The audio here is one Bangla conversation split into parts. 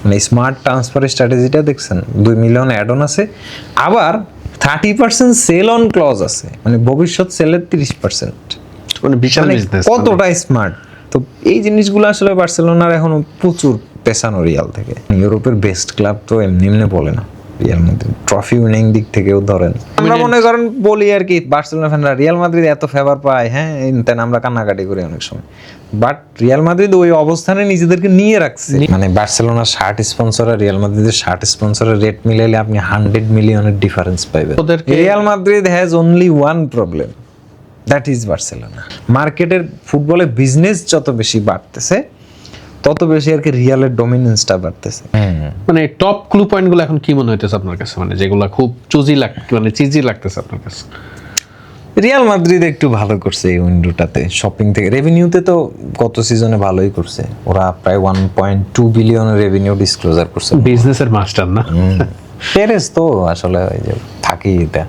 মানে স্মার্ট ট্রান্সফার স্ট্র্যাটেজিটা দেখছেন, 2 মিলিয়ন অ্যাড অন আছে, আবার 30% সেল অন ক্লজ আছে, মানে ভবিষ্যৎ সেলের 30%। মানে বিশাল মানে বিজনেস, কতটা স্মার্ট। তো এই জিনিসগুলো আসলে বার্সেলোনার এখনো প্রচুর পেছানো রিয়াল থেকে। ইউরোপের বেস্ট ক্লাব তো এমনি এমনি বলে না রিয়াল মাদ্রিদ, ট্রফি উইনিং দিক থেকেও ধরেন। আমরা মনে করেন বলি আর কি, বার্সেলোনা ফ্যানরা রিয়াল মাদ্রিদ এত ফেভার পায়, হ্যাঁ তেন আমরা কান্নাকাটি করি অনেক সময়, বাট রিয়াল মাদ্রিদ ওই অবস্থানে নিজেদেরকে নিয়ে রাখছে। মানে বার্সেলোনার শার্ট স্পন্সর আর রিয়াল মাদ্রিদের শার্ট স্পন্সরের রেট মিলাইলে আপনি 100 মিলিয়নের ডিফারেন্স পাইবেন। Real Madrid has only one problem, that is Barcelona. মার্কেটের ফুটবলে বিজনেস যত বেশি বাড়তেছে তত বেশি আর কি রিয়ালের ডমিনেন্সটা বাড়তেছে। মানে টপ ক্লু পয়েন্টগুলো এখন কি মনে হইতেছে আপনার কাছে, মানে যেগুলো খুব চিজি লাগতেছে আপনার কাছে? রিয়াল মাদ্রিদ একটু ভালো করছে এই উইন্ডোটাতে, শপিং থেকে রেভিনিউতে তো গত সিজনে ভালোই করছে, ওরা প্রায় 1.2 বিলিয়ন রেভিনিউ ডিসক্লোজার করছে। বিজনেসের মাস্টার না পেরেস তো আসলে ওই যে থাকি এটা,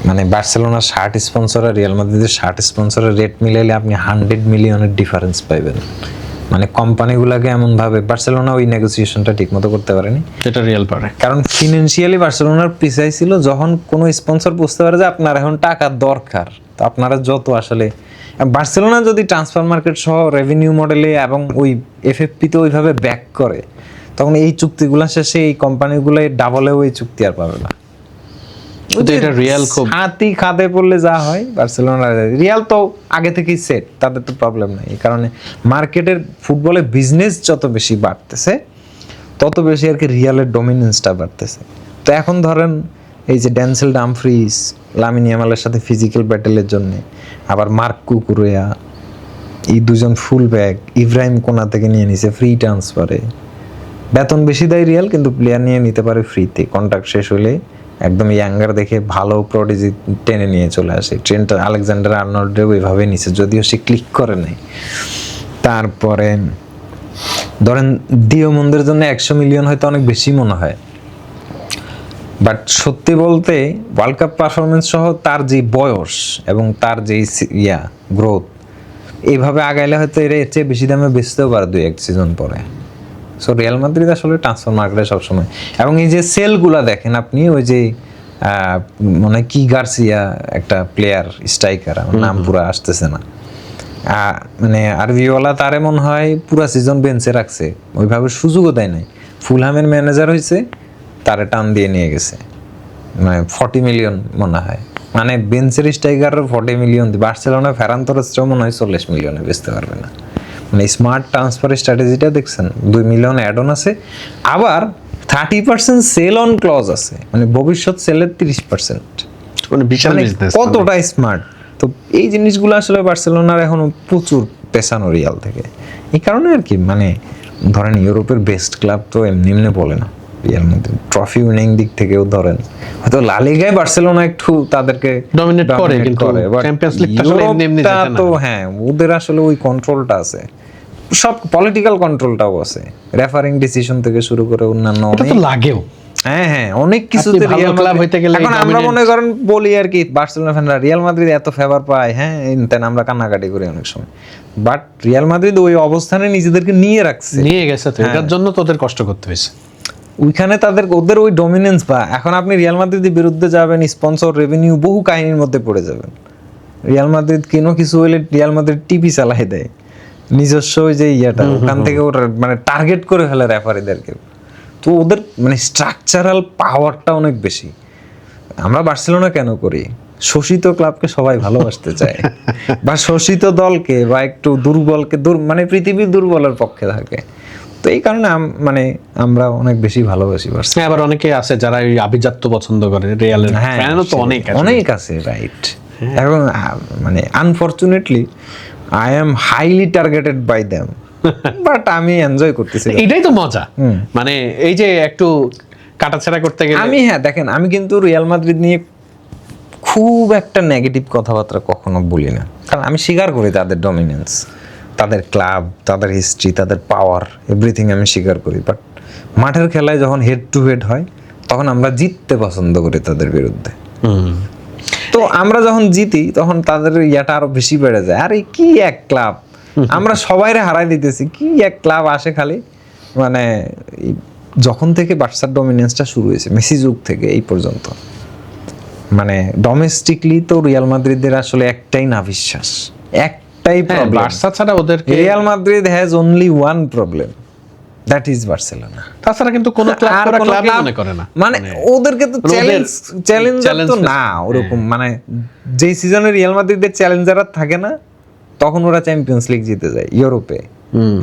মানে বার্সেলোনার শার্ট স্পন্সর আর রিয়াল মাদ্রিদের শার্ট স্পন্সরের রেট মিলাইলে আপনি 100 মিলিয়নের ডিফারেন্স পাইবেন। মানে কোম্পানিগুলোকে এমনভাবে বার্সেলোনা ওই নেগোসিয়েশনটা ঠিকমতো করতে পারেনি, যেটা রিয়াল পারে। কারণ ফিনান্সিয়ালি বার্সেলোনার প্রিসাইজ ছিল, যখন কোনো স্পন্সর বুঝতে পারে যে আপনার এখন টাকা দরকার, তো আপনারা যত আসলে বার্সেলোনা যদি ট্রান্সফার মার্কেট সহ রেভিনিউ মডেলে এবং ওই এফএফপিতে ওইভাবে ব্যাক করে, তখন এই চুক্তিগুলো শেষে এই কোম্পানিগুলো ডাবলেও এই চুক্তি আর পাবে না। এটা রিয়াল খুব হাতি খাদে পড়লে যা হয় বার্সেলোনা, রিয়াল তো আগে থেকেই সেট, তাদের তো প্রবলেম নাই। এই কারণে মার্কেটের ফুটবলে বিজনেস যত বেশি বাড়তেছে তত বেশি আর কি রিয়ালের ডমিনেন্সটা বাড়তেছে। তো এখন ধরেন এই যে ড্যানসেল ডামফ্রিজ লামিন ইয়ামালের সাথে ফিজিক্যাল ব্যাটেলের জন্য, আবার মার্ক কুকুরেয়া, এই দুজন ফুল ব্যাক ইব্রাহিম কোনা থেকে নিয়ে নিছে ফ্রি ট্রান্সফারে, বেতন বেশি দেয় রিয়াল কিন্তু প্লেয়ার নিয়ে নিতে পারে ফ্রিতে, কন্ট্রাক্ট শেষ হলে একদম ইয়াঙ্গার দেখে ভালো প্রোডিজি টেনে নিয়ে চলে আসে। ট্রেন্ট আলেকজান্ডার আর্নল্ডেও ওইভাবে নিছে, যদিও সে ক্লিক করে নাই। তারপরে ধরেন দিওমন্দের জন্য 100 মিলিয়ন হয়তো অনেক বেশি মনে হয়, বাট সত্যি বলতে ওয়ার্ল্ড কাপ পারফরমেন্স সহ তার যে বয়স এবং তার যে গ্রোথ, এইভাবে আগাইলে হয়তো এর চেয়ে বেশি দামে বেচতেও পারে 2-1 সিজন পরে। সো রিয়াল মাদ্রিদ আসলে ট্রান্সফার মার্কেটে সবসময়, এবং এই যে সেলগুলা দেখেন আপনি, ওই যে মনে হয় কি গার্সিয়া একটা প্লেয়ার স্ট্রাইকার, নাম পুরো আসতেছে না, মানে আরভিওলা তারে মনে হয় পুরা সিজন বেঞ্চে রাখছে, ওইভাবে সুযোগও দেয় নাই। ফুলহামের ম্যানেজার হয়েছে, তারে টান দিয়ে নিয়ে গেছে, মানে 40 মিলিয়ন মনে হয়, মানে বেঞ্চের স্ট্রাইকার 40 মিলিয়ন, বার্সেলোনা ফেরান তোরেসও মনে হয় 40 মিলিয়নে বেচতে পারবে না। মানে স্মার্ট ট্রান্সফার স্ট্র্যাটেজিটা দেখছেন, 2 মিলিয়ন অ্যাড অন আছে, আবার 30% সেল অন ক্লজ আছে, মানে ভবিষ্যৎ সেলের 30%। মানে বিশাল বিজনেস, কতটা স্মার্ট। তো এই জিনিসগুলো আসলে বার্সেলোনার এখনো প্রচুর পেছানো রিয়াল থেকে। এই কারণে আর কি, মানে ধরেন ইউরোপের বেস্ট ক্লাব তো এমনি এমনি বলে না রিয়াল মাদ্রিদ, ট্রফি উইনিং দিক থেকেও ধরেন হয়তো লা লিগায় বার্সেলোনা একটু তাদেরকে ডমিনেট করে, কিন্তু চ্যাম্পিয়ন্স লিগটা আসলে এমনি এমনি যেতে না। তো হ্যাঁ, ওদের আসলে ওই কন্ট্রোলটা আছে, সব পলিটিক্যাল কন্ট্রোলটাও আছে, রেফারিং ডিসিশন থেকে শুরু করে অন্যান্য এটা তো লাগেও। হ্যাঁ অনেক কিছুতে রিয়াল ক্লাব হইতে গেলে এখন আমরা মনে করেন বলি আর কি, বার্সেলোনা ফ্যানরা রিয়াল মাদ্রিদ এত ফেভার পায়, হ্যাঁ তেন আমরা কান্নাকাটি করি অনেক সময়, বাট রিয়াল মাদ্রিদ ওই অবস্থানে নিজেদেরকে নিয়ে রাখছে, নিয়ে গেছে, তো এটার জন্য তোদের কষ্ট করতে হয়েছে ওইখানে ওদের ওই ডমিনেন্স। বা এখন আপনি রিয়াল মাদ্রিদের বিরুদ্ধে যাবেন, স্পন্সর রেভিনিউ বহু কাহিনীর মধ্যে পড়ে যাবেন। রিয়াল মাদ্রিদ কেন কিছু হইলে রিয়াল মাদ্রিদ টিপি চালাই দেয়, নিজস্ব ওই যে ওখান থেকে ওরা মানে টার্গেট করে ফেলে রেফারিদেরকে। তো ওদের মানে স্ট্রাকচারাল পাওয়ারটা অনেক বেশি। আমরা বার্সেলোনা কেন করি, শোষিত ক্লাবকে সবাই ভালোবাসতে চায়, বা শোষিত দলকে বা একটু দুর্বলকে মানে পৃথিবীর দুর্বলের পক্ষে থাকে। তো এই কারণে মানে আমরা অনেক বেশি ভালোবাসি বার্সেলোনা। আবার অনেকে আছে যারা এই আভিজাত্য পছন্দ করে, রিয়ালের ফ্যানও তো অনেক আছে, রাইট। এবং মানে unfortunately I am highly targeted by them, but আমি এনজয় করতেছি, এটাই তো মজা। মানে এই যে একটু কাটাছেড়া করতে গেলে আমি দেখেন, আমি কিন্তু রিয়াল মাদ্রিদ নিয়ে খুব একটা নেগেটিভ কথাবার্তা কখনো বলি না, কারণ আমি স্বীকার করি তাদের ডমিনেন্স, তাদের ক্লাব, তাদের হিস্ট্রি, তাদের পাওয়ার, এভরিথিং আমি স্বীকার করি। বাট মাঠের খেলায় যখন হেড টু হেড হয় তখন আমরা জিততে পছন্দ করি তাদের বিরুদ্ধে। তো আমরা যখন জিতি তখন তাদের ইয়াটা আরো বেশি বেড়ে যায়, আরে কি এক ক্লাব, আমরা সবাইরে হারাই দিতেছি, কি এক ক্লাব আসে খালি মানে এই যখন থেকে বার্সার ডমিনেন্সটা শুরু হয়েছে মেসি যুগ থেকে এই পর্যন্ত, মানে ডোমেস্টিকলি তো রিয়াল মাদ্রিদের আসলে একটাই না বিশ্বাস, একটাই হ্যাঁ, প্রবলেম। বার্সা ছাড়া ওদেরকে Real Madrid has only one problem, that is Barcelona. তাছাড়া কিন্তু কোনো ক্লাব আর ওরা কোনো ক্লাবই ক্লাব মনে করে না। মানে ওদেরকে তো ওদের চ্যালেঞ্জার তো challenge না ওরকম, মানে যেই সিজনে রিয়াল মাদ্রিদের চ্যালেঞ্জার থাকে না তখন ওরা চ্যাম্পিয়ন্স লিগ জিতে যায় ইউরোপে।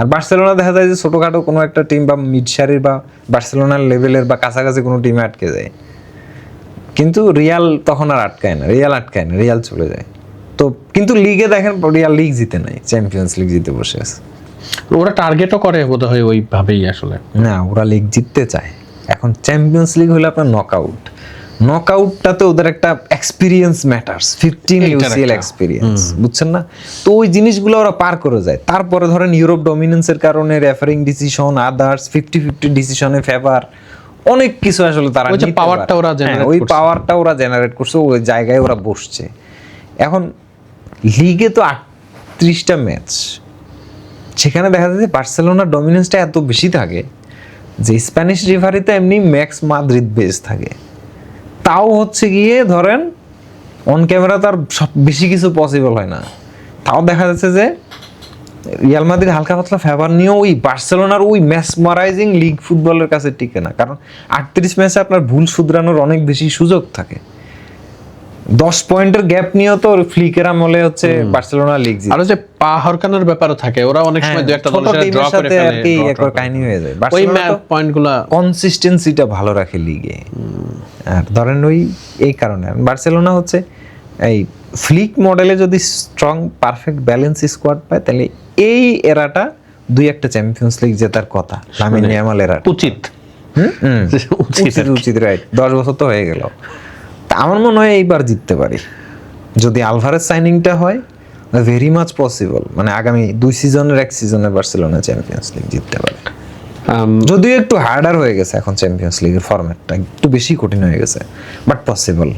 আর বার্সেলোনা দেখা যায় যে ছোটখাটো কোনো একটা টিম বা মিড সারির বা বার্সেলোনার লেভেলের বা কাছাকাছি কোনো টিমে আটকে যায়, কিন্তু রিয়াল তখন আর আটকায় না, রিয়াল চলে যায়। তো কিন্তু লিগে দেখেন রিয়াল লিগ জিতে নাই, চ্যাম্পিয়ন্স লিগ জিতে বসে আছে। ওরা টার্গেটও করে বোধহয় ওইভাবেই আসলে। না, ওরা লিগ জিততে চায়। এখন চ্যাম্পিয়ন্স লিগ হলো আপনার নকআউটটাতে ওদের একটা এক্সপিরিয়েন্স ম্যাটার্স, 15 ইউসিএল এক্সপিরিয়েন্স, বুঝছেন না? তো ওই জিনিসগুলো ওরা পার করে যায়। তারপরে ধরেন ইউরোপ ডমিনেন্সের কারণে রেফারিং ডিসিশন, আদার্স 50-50 ডিসিশনে ফেভার, অনেক কিছু আসলে তারা ওই যে পাওয়ারটা ওরা generate ওই করছে। পাওয়ারটা ওরা জেনারেট করছে, ওই জায়গায় ওরা বসছে। এখন লিগে তো 38টা ম্যাচ, সেখানে দেখা যায় যে বার্সেলোনার ডমিনেন্সটা এত বেশি থাকে যে স্প্যানিশ রেফারিতে এমনি ম্যাক্স মাদ্রিদ বেস থাকে, তাও হচ্ছে গিয়ে ধরেন অন ক্যামেরা তার সব বেশি কিছু পসিবল হয় না। তাও দেখা যাচ্ছে যে রিয়াল মাদ্রিদ হালকা পাতলা ফেভার নিয়েও ওই বার্সেলোনার ওই ম্যাসমারাইজিং লিগ ফুটবলের কাছে টিকে না, কারণ 38 ম্যাচে আপনার ভুল শুধরানোর অনেক বেশি সুযোগ থাকে। 10 পয়েন্টের গ্যাপ নিয়েও তো ফ্লিকের আমলে হচ্ছে বার্সেলোনা লিগ জিতে। আর যে পা হরকানোর ব্যাপারও থাকে, ওরা অনেক সময় দুই একটা ছোট দলের সাথে টিমের ড্র করে সাথে আর কি ফেলে, একবার কাহিনী হয়ে যায়। ওই বার্সেলোনা তো পয়েন্টগুলা কনসিস্টেন্সিটা ভালো রাখে লিগে। আর ধরেন ওই এই কারণে বার্সেলোনা হচ্ছে এই ফ্লিক মডেলে যদি স্ট্রং পারফেক্ট ব্যালেন্স স্কোয়াড পায় তাহলে এই এরাটা দুই একটা চ্যাম্পিয়ন্স লিগ জেতার কথা। লামিন ইয়ামাল এরা উচিত। উচিত রাইট, 10 বছর তো হয়ে গেল। তা আমার মনে হয় এইবার জিততে পারি যদি আলভারেজ সাইনিংটা হয়, ভেরি মাচ পসিবল। মানে আগামী 2 সিজনের এক সিজনে বার্সেলোনা চ্যাম্পিয়ন্স লিগ জিততে পারে। যদিও একটু হার্ডার হয়ে গেছে এখন, চ্যাম্পিয়ন্স লিগের ফরম্যাটটা একটু বেশি কঠিন হয়ে গেছে, বাট পসিবল।